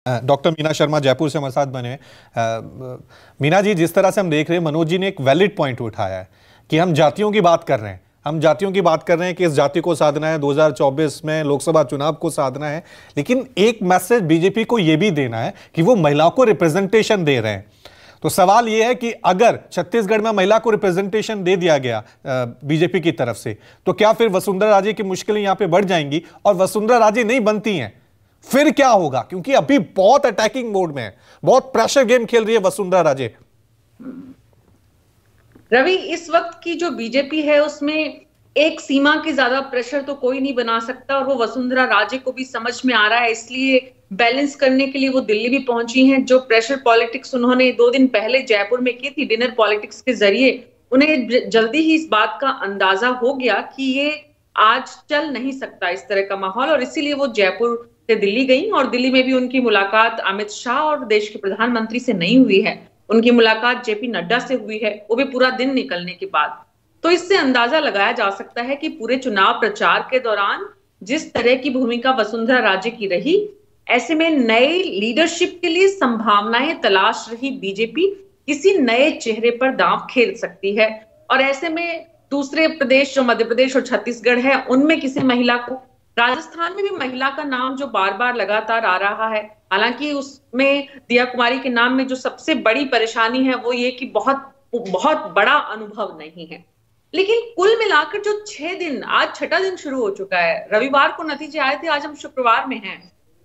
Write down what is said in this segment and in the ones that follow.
Doctor Meena Sharma Jaipur से हमारे साथ बने। मीना जी, जिस तरह से हम देख रहे हैं, मनोज जी ने एक वैलिड पॉइंट उठाया है कि हम जातियों की बात कर रहे हैं, कि इस जाति को साधना है, 2024 में लोकसभा चुनाव को साधना है, लेकिन एक मैसेज बीजेपी को यह भी देना है कि वो महिलाओं को रिप्रेजेंटेशन दे रहे हैं। तो सवाल यह है कि अगर छत्तीसगढ़ में महिला को रिप्रेजेंटेशन दे दिया गया बीजेपी की तरफ से, तो क्या फिर वसुंधरा राजे की मुश्किलें यहां पे बढ़ जाएंगी? और वसुंधरा राजे नहीं बनती हैं फिर क्या होगा? क्योंकि अभी बहुत अटैकिंग मोड में है, बहुत प्रेशर गेम खेल रही है वसुंधरा राजे। रवि, इस वक्त की जो बीजेपी है उसमें एक सीमा के ज्यादा प्रेशर तो कोई नहीं बना सकता, और वो वसुंधरा राजे को भी समझ में आ रहा है। इसलिए बैलेंस करने के लिए वो दिल्ली भी पहुंची हैं। जो प्रेशर पॉलिटिक्स उन्होंने 2 दिन पहले जयपुर में की थी, डिनर पॉलिटिक्स के जरिए, उन्हें जल्दी ही इस बात का अंदाजा हो गया कि ये आज चल नहीं सकता इस तरह का माहौल, और इसीलिए वो जयपुर से दिल्ली गई। और दिल्ली में भी उनकी मुलाकात अमित शाह और देश के प्रधानमंत्री से नहीं हुई है, उनकी मुलाकात जेपी नड्डा से हुई है, वो भी पूरा दिन निकलने के बाद। तो इससे अंदाजा लगाया जा सकता है कि पूरे चुनाव प्रचार के दौरान जिस तरह की भूमिका वसुंधरा राजे की रही, ऐसे में नए लीडरशिप के लिए संभावनाएं तलाश रही बीजेपी किसी नए चेहरे पर दांव खेल सकती है। और ऐसे में दूसरे प्रदेश जो मध्य प्रदेश और छत्तीसगढ़ है, उनमें किसी महिला को, राजस्थान में भी महिला का नाम जो बार बार लगातार आ रहा है, हालांकि उसमें दिया कुमारी के नाम में जो सबसे बड़ी परेशानी है वो ये कि बहुत बहुत बड़ा अनुभव नहीं है। लेकिन कुल मिलाकर जो 6 दिन, आज छठा दिन शुरू हो चुका है, रविवार को नतीजे आए थे, आज हम शुक्रवार में हैं।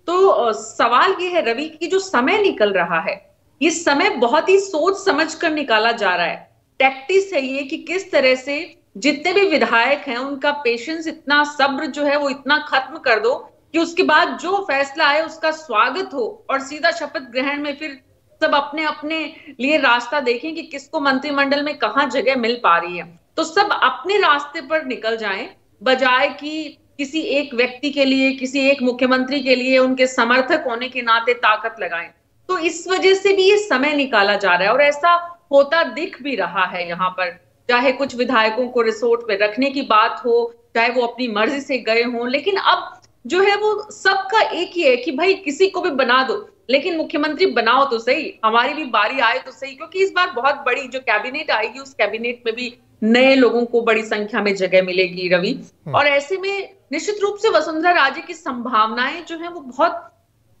तो सवाल ये है रवि कि जो समय निकल रहा है, ये समय बहुत ही सोच समझ कर निकाला जा रहा है। टैक्टिस है ये कि किस तरह से जितने भी विधायक हैं उनका पेशेंस, इतना सब्र जो है वो इतना खत्म कर दो कि उसके बाद जो फैसला आए उसका स्वागत हो, और सीधा शपथ ग्रहण में फिर सब अपने अपने लिए रास्ता देखें कि किसको मंत्रिमंडल में कहां जगह मिल पा रही है। तो सब अपने रास्ते पर निकल जाएं, बजाय कि किसी एक व्यक्ति के लिए, किसी एक मुख्यमंत्री के लिए उनके समर्थक होने के नाते ताकत लगाएं। तो इस वजह से भी ये समय निकाला जा रहा है, और ऐसा होता दिख भी रहा है यहाँ पर। चाहे कुछ विधायकों को रिसोर्ट पे रखने की बात हो, चाहे वो अपनी मर्जी से गए हों, लेकिन अब जो है वो सबका एक ही है कि भाई किसी को भी बना दो, लेकिन मुख्यमंत्री बनाओ तो सही, हमारी भी बारी आए तो सही। क्योंकि इस बार बहुत बड़ी जो कैबिनेट आएगी, उस कैबिनेट में भी नए लोगों को बड़ी संख्या में जगह मिलेगी रवि। और ऐसे में निश्चित रूप से वसुंधरा राजे की संभावनाएं जो है वो बहुत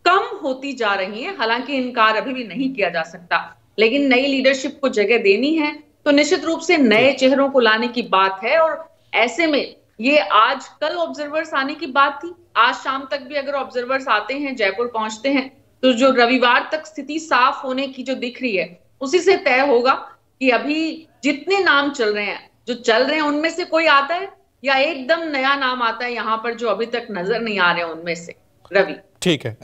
कम होती जा रही हैं। हालांकि इनकार अभी भी नहीं किया जा सकता, लेकिन नई लीडरशिप को जगह देनी है तो निश्चित रूप से नए चेहरों को लाने की बात है। और ऐसे में ये आज कल ऑब्जर्वर्स आने की बात थी, आज शाम तक भी अगर ऑब्जर्वर्स आते हैं, जयपुर पहुंचते हैं, तो जो रविवार तक स्थिति साफ होने की जो दिख रही है, उसी से तय होगा कि अभी जितने नाम चल रहे हैं उनमें से कोई आता है या एकदम नया नाम आता है यहाँ पर जो अभी तक नजर नहीं आ रहे हैं उनमें से। रवि, ठीक है।